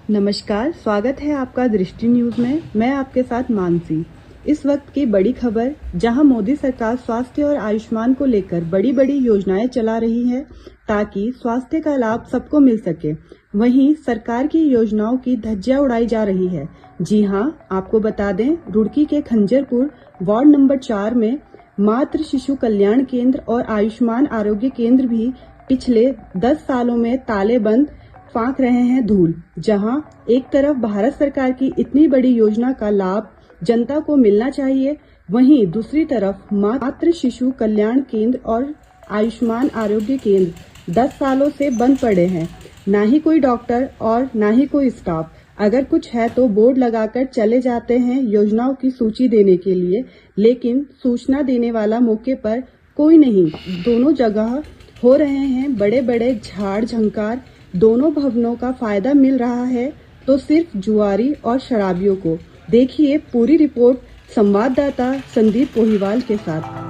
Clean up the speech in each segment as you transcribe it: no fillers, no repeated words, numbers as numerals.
नमस्कार, स्वागत है आपका दृष्टि न्यूज़ में। मैं आपके साथ मानसी। इस वक्त की बड़ी खबर, जहां मोदी सरकार स्वास्थ्य और आयुष्मान को लेकर बड़ी बड़ी योजनाएं चला रही है ताकि स्वास्थ्य का लाभ सबको मिल सके। वहीं सरकार की योजनाओं की धज्जियां उड़ाई जा रही है। जी हां, आपको बता दें, रुड़की के खंजरपुर वार्ड नंबर 4 में मातृ शिशु कल्याण केंद्र और आयुष्मान आरोग्य केंद्र भी पिछले 10 सालों में ताले बंद फांक रहे हैं धूल। जहां एक तरफ भारत सरकार की इतनी बड़ी योजना का लाभ जनता को मिलना चाहिए, वहीं दूसरी तरफ मातृ शिशु कल्याण केंद्र और आयुष्मान आरोग्य केंद्र 10 सालों से बंद पड़े हैं। ना ही कोई डॉक्टर और ना ही कोई स्टाफ। अगर कुछ है तो बोर्ड लगाकर चले जाते हैं योजनाओं की सूची देने के लिए, लेकिन सूचना देने वाला मौके पर कोई नहीं। दोनों जगह हो रहे हैं बड़े बड़े झाड़ झंकार। दोनों भवनों का फायदा मिल रहा है तो सिर्फ जुआरी और शराबियों को। देखिए पूरी रिपोर्ट संवाददाता संदीप पोहीवाल के साथ।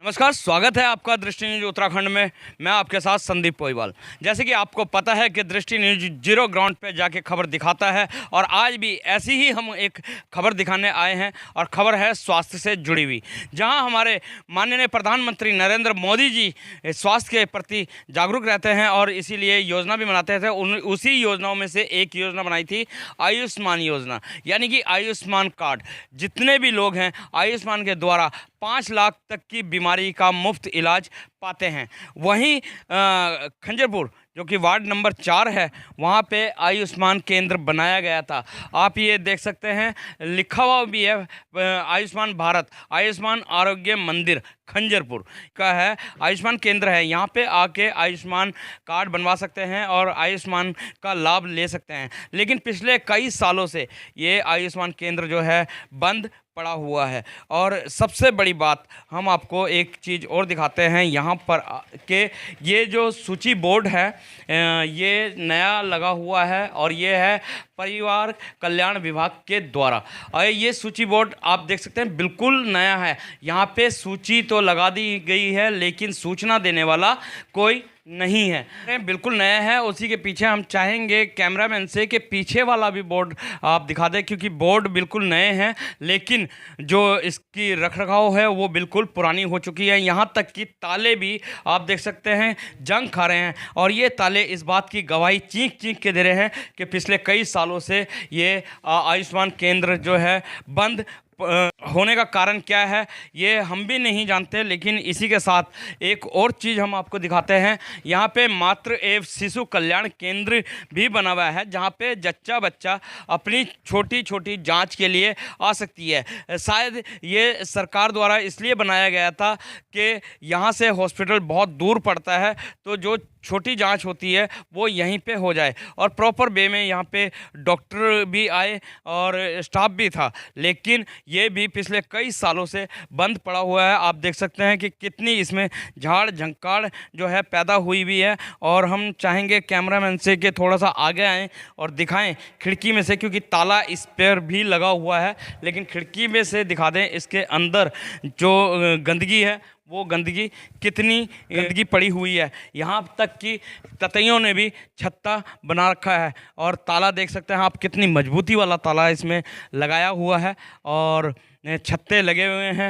नमस्कार, स्वागत है आपका दृष्टि न्यूज उत्तराखंड में। मैं आपके साथ संदीप पोहीवाल। जैसे कि आपको पता है कि दृष्टि न्यूज जीरो ग्राउंड पे जाके खबर दिखाता है, और आज भी ऐसी ही हम एक खबर दिखाने आए हैं, और खबर है स्वास्थ्य से जुड़ी हुई, जहां हमारे माननीय प्रधानमंत्री नरेंद्र मोदी जी स्वास्थ्य के प्रति जागरूक रहते हैं और इसीलिए योजना भी बनाते थे। उसी योजनाओं में से एक योजना बनाई थी आयुष्मान योजना, यानी कि आयुष्मान कार्ड। जितने भी लोग हैं आयुष्मान के द्वारा 5 लाख तक की बीमारी का मुफ्त इलाज पाते हैं। वहीं खंजरपुर जो कि वार्ड नंबर 4 है, वहाँ पे आयुष्मान केंद्र बनाया गया था। आप ये देख सकते हैं, लिखा हुआ भी है आयुष्मान भारत आयुष्मान आरोग्य मंदिर खंजरपुर का है। आयुष्मान केंद्र है, यहाँ पे आके आयुष्मान कार्ड बनवा सकते हैं और आयुष्मान का लाभ ले सकते हैं। लेकिन पिछले कई सालों से ये आयुष्मान केंद्र जो है बंद पड़ा हुआ है। और सबसे बड़ी बात, हम आपको एक चीज़ और दिखाते हैं यहाँ पर कि ये जो सूची बोर्ड है ये नया लगा हुआ है, और ये है परिवार कल्याण विभाग के द्वारा। और ये सूची बोर्ड आप देख सकते हैं बिल्कुल नया है। यहाँ पे सूची तो लगा दी गई है, लेकिन सूचना देने वाला कोई नहीं है। बिल्कुल नया है। उसी के पीछे हम चाहेंगे कैमरामैन से कि पीछे वाला भी बोर्ड आप दिखा दें, क्योंकि बोर्ड बिल्कुल नए हैं, लेकिन जो इसकी रखरखाव है वो बिल्कुल पुरानी हो चुकी है। यहाँ तक कि ताले भी आप देख सकते हैं जंग खा रहे हैं, और ये ताले इस बात की गवाही चीख चीख के दे रहे हैं कि पिछले कई सालों से ये आयुष्मान केंद्र जो है बंद होने का कारण क्या है ये हम भी नहीं जानते। लेकिन इसी के साथ एक और चीज़ हम आपको दिखाते हैं। यहाँ पे मातृ एवं शिशु कल्याण केंद्र भी बना हुआ है, जहाँ पे जच्चा बच्चा अपनी छोटी छोटी जांच के लिए आ सकती है। शायद ये सरकार द्वारा इसलिए बनाया गया था कि यहाँ से हॉस्पिटल बहुत दूर पड़ता है, तो जो छोटी जांच होती है वो यहीं पे हो जाए, और प्रॉपर वे में यहाँ पे डॉक्टर भी आए और स्टाफ भी था। लेकिन ये भी पिछले कई सालों से बंद पड़ा हुआ है। आप देख सकते हैं कि कितनी इसमें झाड़ झंकार जो है पैदा हुई भी है। और हम चाहेंगे कैमरामैन से कि थोड़ा सा आगे आएँ और दिखाएं खिड़की में से, क्योंकि ताला इस पर भी लगा हुआ है, लेकिन खिड़की में से दिखा दें इसके अंदर जो गंदगी है वो गंदगी कितनी गंदगी पड़ी हुई है। यहाँ तक कि ततैयों ने भी छत्ता बना रखा है, और ताला देख सकते हैं आप कितनी मजबूती वाला ताला इसमें लगाया हुआ है, और छत्ते लगे हुए हैं।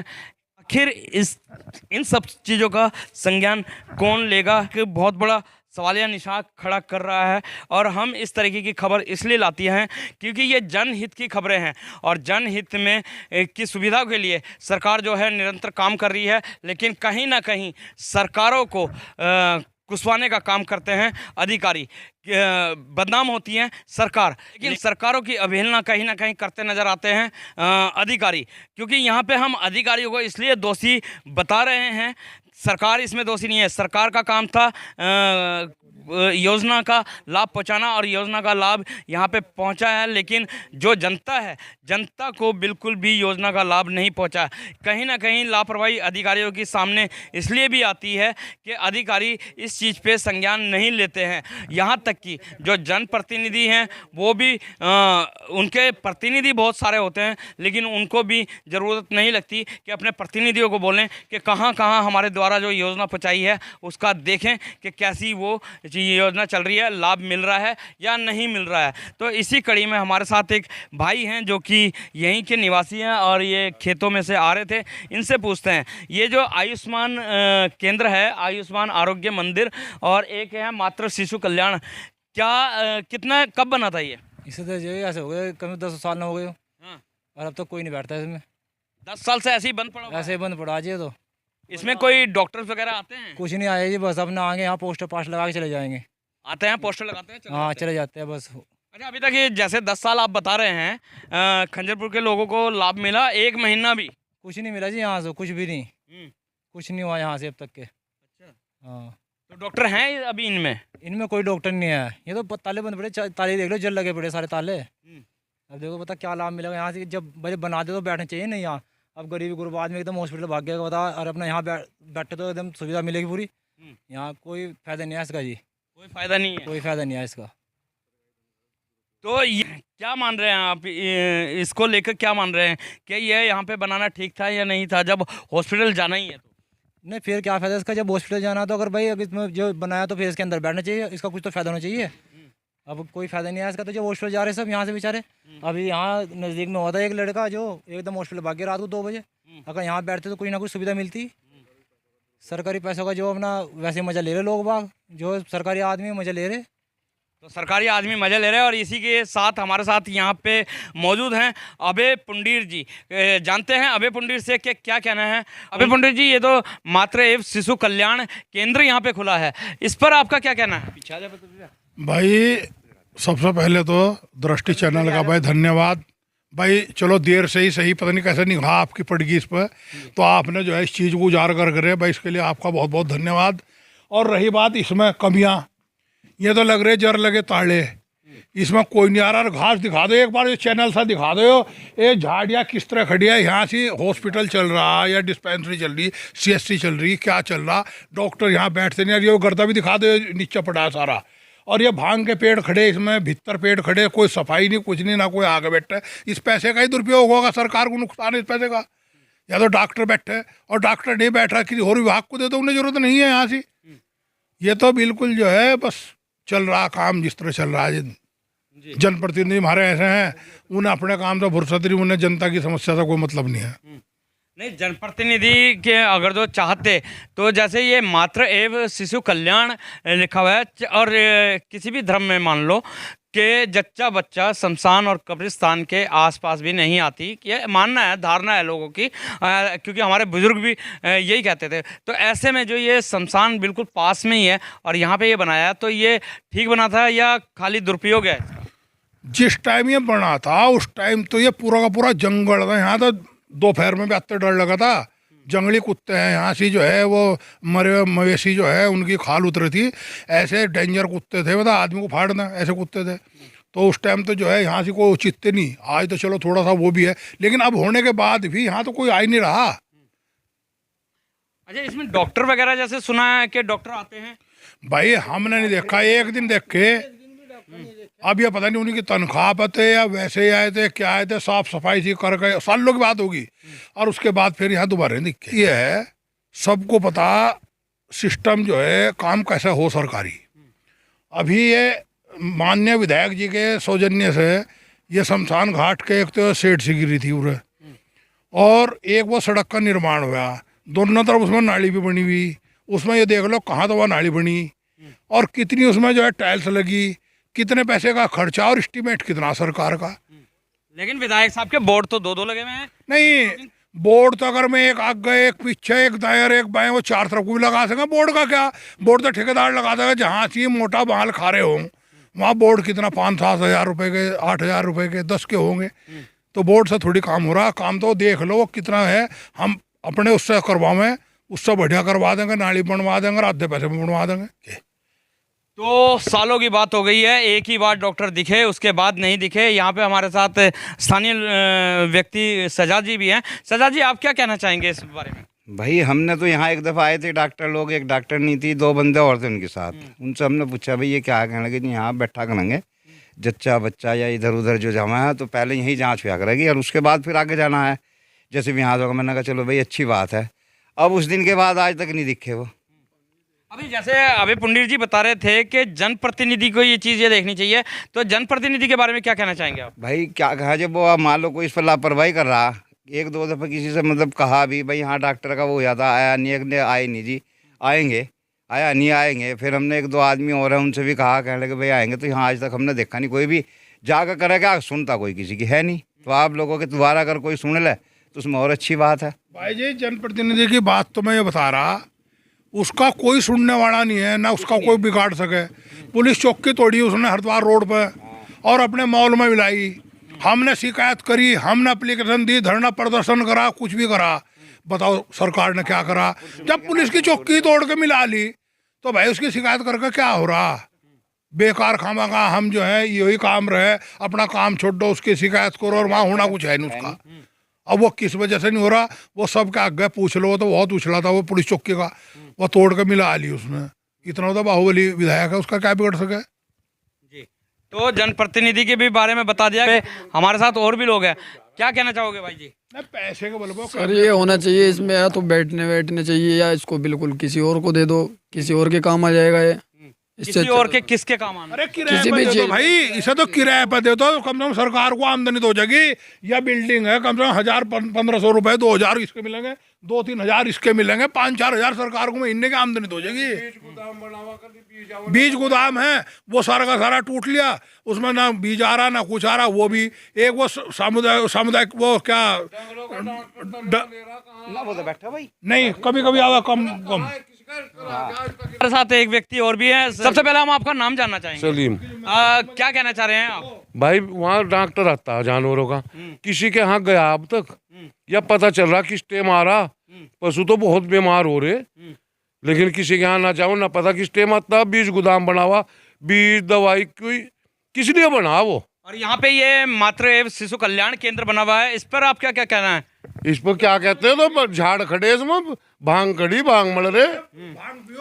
आखिर इन सब चीज़ों का संज्ञान कौन लेगा कि बहुत बड़ा सवालिया निशान खड़ा कर रहा है। और हम इस तरीके की खबर इसलिए लाती हैं क्योंकि ये जनहित की खबरें हैं, और जनहित में की सुविधा के लिए सरकार जो है निरंतर काम कर रही है। लेकिन कहीं ना कहीं सरकारों को कुसवाने का काम करते हैं अधिकारी, बदनाम होती हैं सरकार, लेकिन सरकारों की अवहेलना कहीं ना कहीं करते नज़र आते हैं अधिकारी। क्योंकि यहाँ पे हम अधिकारियों को इसलिए दोषी बता रहे हैं, सरकार इसमें दोषी नहीं है। सरकार का काम था योजना का लाभ पहुंचाना और योजना का लाभ यहाँ पे पहुंचा है, लेकिन जो जनता है, जनता को बिल्कुल भी योजना का लाभ नहीं पहुंचा। कहीं ना कहीं लापरवाही अधिकारियों के सामने इसलिए भी आती है कि अधिकारी इस चीज़ पे संज्ञान नहीं लेते हैं। यहाँ तक कि जो जनप्रतिनिधि हैं वो भी उनके प्रतिनिधि बहुत सारे होते हैं, लेकिन उनको भी ज़रूरत नहीं लगती कि अपने प्रतिनिधियों को बोलें कि कहाँ कहाँ हमारे द्वारा जो योजना पहुँचाई है उसका देखें कि कैसी वो योजना चल रही है, लाभ मिल रहा है या नहीं मिल रहा है। तो इसी कड़ी में हमारे साथ एक भाई हैं जो कि यहीं के निवासी हैं और ये खेतों में से आ रहे थे। इनसे पूछते हैं, ये जो आयुष्मान केंद्र है, आयुष्मान आरोग्य मंदिर, और एक है मातृ शिशु कल्याण, क्या कितना कब बना था ये? इसे तो जो ऐसे हो गए कम 10 साल हो गए। हाँ। और अब तक कोई नहीं बैठता इसमें। 10 साल से ऐसे ही बंद पड़ा हुआ है? ऐसे ही बंद पड़ा जी। तो इसमें कोई डॉक्टर्स वगैरह आते हैं? कुछ नहीं आए जी, बस अपना आगे यहाँ पोस्टर पास लगा के चले जाएंगे। आते हैं, पोस्टर लगाते हैं, हाँ चले जाते हैं बस। अच्छा, अभी तक ये जैसे 10 साल आप बता रहे हैं, खंजरपुर के लोगों को लाभ मिला? एक महीना भी कुछ नहीं मिला जी यहाँ से, कुछ भी नहीं, कुछ नहीं हुआ यहाँ से अब तक के। अच्छा, हाँ। तो डॉक्टर हैं अभी इनमें? इनमें कोई डॉक्टर नहीं है, ये तो ताले बंद पड़े, ताले देख लो जल लगे पड़े सारे ताले। अब देखो पता क्या लाभ मिलेगा यहाँ से, जब बजट बना दे तो बैठने चाहिए नहीं यहाँ। अब गरीबी गुरबा आदमी एकदम हॉस्पिटल भाग गया बता, और अपना यहाँ बैठे तो एकदम सुविधा मिलेगी पूरी। यहाँ कोई फायदा नहीं है इसका जी, कोई फायदा नहीं है, कोई फायदा नहीं है इसका। तो ये क्या मान रहे हैं आप, इसको लेकर क्या मान रहे हैं कि ये यहाँ पे बनाना ठीक था या नहीं था, जब हॉस्पिटल जाना ही है तो? नहीं फिर क्या फायदा इसका, जब हॉस्पिटल जाना तो अगर भाई अगर इसमें जो बनाया तो फिर इसके अंदर बैठना चाहिए, इसका कुछ तो फायदा होना चाहिए। अब कोई फायदा नहीं है इसका, तो जब हॉस्पिटल जा रहे सब यहाँ से बेचारे। अभी यहाँ नज़दीक में होता है एक लड़का जो एकदम हॉस्पिटल भाग गया रात को 2 बजे, अगर यहाँ बैठते तो कोई ना कोई सुविधा मिलती। सरकारी पैसों का जो अपना वैसे मज़ा ले रहे लोग बाग, जो सरकारी आदमी मज़ा ले रहे। तो सरकारी आदमी मज़ा ले रहे हैं। और इसी के साथ हमारे साथ यहाँ पे मौजूद हैं अभय पुंडीर जी। जानते हैं अभय पुंडीर से कि क्या कहना है। अभय पुंडीर जी, ये तो मातृ एवं शिशु कल्याण केंद्र यहाँ पे खुला है, इस पर आपका क्या कहना है? भाई सबसे पहले तो दृष्टि चैनल का भाई धन्यवाद भाई। चलो देर से ही सही, पता नहीं कैसे निगाह आपकी पड़ गई इस पर, तो आपने जो है इस चीज़ को उजागर करे भाई, इसके लिए आपका बहुत बहुत धन्यवाद। और रही बात इसमें कमियां, ये तो लग रहे जर लगे ताले, इसमें कोई नहीं आ रहा। घास दिखा दो एक बार, ये चैनल सा दिखा दो, ये झाड़ियाँ किस तरह खड़ी है। यहाँ से हॉस्पिटल चल रहा है या डिस्पेंसरी चल रही, CSC चल रही, क्या चल रहा, डॉक्टर यहाँ बैठते नहीं। ये गर्दा भी दिखा दो, नीचे पड़ा है सारा। और ये भांग के पेड़ खड़े, इसमें भीतर पेड़ खड़े, कोई सफाई नहीं, कुछ नहीं, ना कोई आगे बैठा है। इस पैसे का ही दुरुपयोग होगा, सरकार को नुकसान है इस पैसे का। या तो डॉक्टर बैठे और डॉक्टर नहीं बैठ रहा, किसी और विभाग को दे दो, उन्हें जरूरत नहीं है यहाँ से। ये तो बिल्कुल जो है बस चल रहा काम जिस तरह चल रहा है। जनप्रतिनिधि हमारे ऐसे हैं, उन्हें अपने काम से फुर्सत नहीं, उन्हें जनता की समस्या से कोई मतलब नहीं है। नहीं, जनप्रतिनिधि के अगर जो चाहते तो जैसे ये मातृ एवं शिशु कल्याण लिखा हुआ है, और किसी भी धर्म में मान लो कि जच्चा बच्चा शमशान और कब्रिस्तान के आसपास भी नहीं आती, ये मानना है, धारणा है लोगों की, क्योंकि हमारे बुजुर्ग भी यही कहते थे। तो ऐसे में जो ये शमशान बिल्कुल पास में ही है और यहाँ पे ये बनाया, तो ये ठीक बना था या खाली दुरुपयोग है? जिस टाइम ये बना था उस टाइम तो ये पूरा का पूरा जंगल था। यहाँ तो दोपहर में भी आते डर लगा था, जंगली कुत्ते हैं यहाँ से जो है वो मरे मवेशी जो है उनकी खाल उतरी थी, ऐसे डेंजर कुत्ते थे, मतलब आदमी को फाड़ना ऐसे कुत्ते थे। तो उस टाइम तो जो है यहाँ से कोई उचित नहीं। आज तो चलो थोड़ा सा वो भी है, लेकिन अब होने के बाद भी यहाँ तो कोई आ ही नहीं रहा। अच्छा, इसमें डॉक्टर वगैरह जैसे सुना है कि डॉक्टर आते हैं? भाई हमने नहीं देखा, एक दिन देखे। अब ये पता नहीं उनकी तनख्वाह पर थे या वैसे ही आए थे, क्या आए थे, साफ सफाई सी करके सालों की बात होगी, और उसके बाद फिर यहाँ दोबारा नहीं दिखे। ये है सबको पता सिस्टम जो है काम कैसा हो सरकारी। अभी ये माननीय विधायक जी के सौजन्य से ये शमशान घाट के एक तो सेठ सी गिरी थी उरे, और एक वो सड़क का निर्माण हुआ, दोनों तरफ उसमें नाली भी बनी हुई। उसमें ये देख लो कहाँ तो वह नाली बनी, और कितनी उसमें जो है टाइल्स लगी, कितने पैसे का खर्चा, और एस्टीमेट कितना सरकार का। लेकिन विधायक साहब के बोर्ड तो 2-2 लगे हुए हैं। नहीं, बोर्ड तो अगर मैं एक आगे एक पीछे एक दाएं और एक बाएं, वो 4 तरफ को भी लगा सकें। बोर्ड का क्या, बोर्ड तो ठेकेदार लगा देगा जहाँ से मोटा बाल खा रहे हों वहाँ बोर्ड कितना 5-7 हज़ार रुपये के, 8 हज़ार रुपये के, 10 के होंगे। तो बोर्ड से थोड़ी काम हो रहा, काम तो देख लो वो कितना है, हम अपने उससे करवावें, उससे बढ़िया करवा देंगे, नाली बनवा देंगे और आधे पैसे में बनवा देंगे। तो सालों की बात हो गई है, एक ही बार डॉक्टर दिखे, उसके बाद नहीं दिखे। यहाँ पे हमारे साथ स्थानीय व्यक्ति सजाद जी भी हैं। सजाद जी, आप क्या कहना चाहेंगे इस बारे में? भाई हमने तो यहाँ एक दफ़ा आए थे डॉक्टर लोग, एक डॉक्टर नहीं थी, 2 बंदे और थे उनके साथ। उनसे हमने पूछा भाई ये क्या है, कहने लगे जी यहाँ बैठा करेंगे जच्चा बच्चा या इधर उधर जो जमा है तो पहले यहीं जांच हुआ करेगी और उसके बाद फिर आगे जाना है, जैसे भी यहाँ होगा। मैंने कहा चलो भाई अच्छी बात है। अब उस दिन के बाद आज तक नहीं दिखे वो। अभी जैसे अभी पंडित जी बता रहे थे कि जनप्रतिनिधि को ये चीज़ ये देखनी चाहिए, तो जनप्रतिनिधि के बारे में क्या कहना चाहेंगे आप? भाई क्या कहा, जब वो मान लो कोई इस पर लापरवाही कर रहा, 1-2 दफ़ा किसी से मतलब कहा भी भाई हाँ डॉक्टर का वो हुआ था, आया नहीं, एक ने आए नहीं जी, आएंगे, आया नहीं आएंगे। फिर हमने 1-2 आदमी और हैं उनसे भी कहा, कहने लगे भाई आएंगे, तो यहाँ आज तक हमने देखा नहीं कोई भी जाकर करेगा, सुनता कोई किसी की है नहीं। तो आप लोगों के दोबारा अगर कोई सुन ले तो उसमें और अच्छी बात है। भाई जी जनप्रतिनिधि की बात तो मैं ये बता रहा, उसका कोई सुनने वाला नहीं है, ना उसका कोई बिगाड़ सके। पुलिस चौकी तोड़ी उसने हरिद्वार रोड पर और अपने मॉल में मिलाई। हमने शिकायत करी, हमने एप्लीकेशन दी, धरना प्रदर्शन करा, कुछ भी करा। बताओ सरकार ने क्या करा? जब पुलिस की चौकी तोड़ के मिला ली तो भाई उसकी शिकायत करके क्या हो रहा? बेकार खामाखा हम जो है यही काम रहे, अपना काम छोड़ दो, उसकी शिकायत करो और वहाँ होना कुछ है नहीं उसका। अब वो किस वजह से नहीं हो रहा वो सब के आगे पूछ लो, तो बहुत उछला था वो पुलिस चौकी का, वो तोड़ के मिला ली उसने। इतना तो बाहुबली विधायक है, उसका क्या बिगड़ सके? जी, तो जनप्रतिनिधि के भी बारे में बता दिया। हमारे साथ और भी लोग हैं, क्या कहना चाहोगे भाई जी? पैसे के बल पर सर ये होना चाहिए इसमें, या तो बैठने चाहिए या इसको बिल्कुल किसी और को दे दो, किसी और के काम आ जाएगा ये। किसी और के किसके काम आना? अरे किराए पे दे दो भाई, इसे तो किराए पे दे दो, कम से कम सरकार को आमदनी तो हो जाएगी। या बिल्डिंग है, कम से कम 1000-1500 रुपए, 2000 इसके मिलेंगे, 2-3 हजार इसके मिलेंगे, 5-4 हजार सरकार को महीने की आमदनी तो हो जाएगी। बीज गोदाम है वो सारा का सारा टूट लिया, उसमें ना बीज आ रहा ना कुछ आ रहा। वो भी एक वो सामुदायिक वो क्या वो तो बैठा भाई नहीं, कभी कभी आवा कम। हमारे साथ एक व्यक्ति और भी है। सबसे पहले हम आपका नाम जानना चाहेंगे। सलीम। क्या कहना चाह रहे हैं आप? भाई वहाँ डॉक्टर आता है जानवरों का, किसी के यहाँ गया अब तक या पता चल रहा किस टाइम आ रहा? पशु तो बहुत बीमार हो रहे, लेकिन किसी के यहाँ ना जाओ ना पता किस टाइम आता। बीज गोदाम बना हुआ, बीज दवाई कोई किस लिए बना वो? और यहाँ पे ये मातृ एवं शिशु कल्याण केंद्र बना हुआ है, इस पर आप क्या क्या कहना है? इस पर क्या कहते हैं, तो झाड़ खड़े इसमें, भांग खड़ी, भांग मल रहे,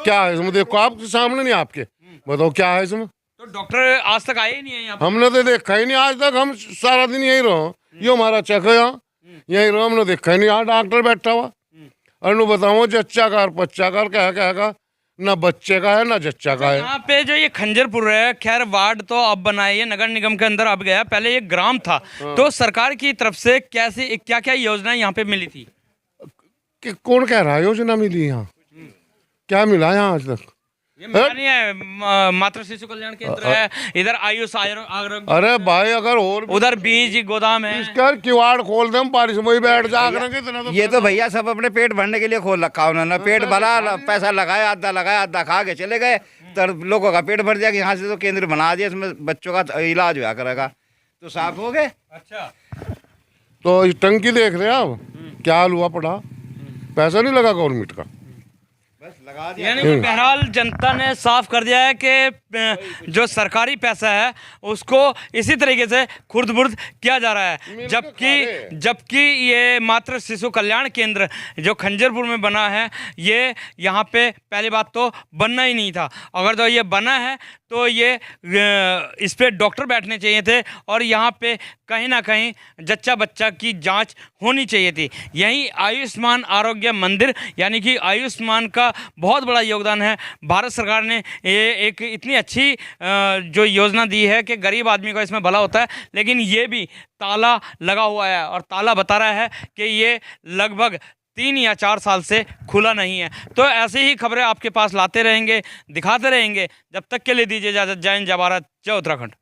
क्या है इसमें? देखो आपके सामने नहीं, आपके बताओ क्या है इसमें? तो डॉक्टर आज तक आए ही नहीं है यहाँ पे? हमने तो देखा ही नहीं आज तक, हम सारा दिन यही रहो, ये हमारा चक है यहाँ, यही रहो, हमने देखा ही नहीं यहाँ डॉक्टर बैठा हुआ। और बताओ जच्चा कार पच्चा कार क्या का, ना बच्चे का है ना जच्चा का है। यहाँ पे जो ये खंजरपुर है, खैर वार्ड तो अब बना है, ये नगर निगम के अंदर अब गया, पहले ये ग्राम था। तो सरकार की तरफ से कैसे क्या क्या योजनाएं यहाँ पे मिली थी? कि कौन कह रहा है योजना मिली यहाँ? क्या मिला यहाँ आज तक? ये मिला नहीं है। मातृ शिशु कल्याण केंद्र है, इधर आयुष आरोग्य, अरे भाई अगर और उधर बीज गोदाम है। इसका किवाड़ खोल दे, बारिश में ही बैठ जा करेंगे। ये तो भैया सब अपने पेट भरने के लिए खोल रखा उन्होंने। पेट भरा, पैसा लगाया, आधा खा के चले गए, तो लोगों का पेट भर जाएगा। यहाँ से तो केंद्र बना दिया, इसमें बच्चों का इलाज हुआ करेगा, तो साफ हो गए। अच्छा, तो इस टंकी देख रहे हैं आप, क्या हाल हुआ पड़ा? पैसा नहीं लगा गवर्नमेंट का, यानी कि बहरहाल जनता ने साफ कर दिया है कि जो सरकारी पैसा है उसको इसी तरीके से खुर्द-बुर्द किया जा रहा है। जबकि ये मातृ शिशु कल्याण केंद्र जो खंजरपुर में बना है, ये यहाँ पे पहली बात तो बनना ही नहीं था। अगर तो ये बना है तो ये इस पे डॉक्टर बैठने चाहिए थे और यहाँ पे कहीं ना कहीं जच्चा बच्चा की जांच होनी चाहिए थी। यहीं आयुष्मान आरोग्य मंदिर यानी कि आयुष्मान का बहुत बड़ा योगदान है। भारत सरकार ने ये एक इतनी अच्छी जो योजना दी है कि गरीब आदमी का इसमें भला होता है, लेकिन ये भी ताला लगा हुआ है और ताला बता रहा है कि ये लगभग 3 या 4 साल से खुला नहीं है। तो ऐसी ही खबरें आपके पास लाते रहेंगे, दिखाते रहेंगे। जब तक के लिए दीजिए इजाज़त। जय हिंद, जय भारत, जय उत्तराखंड।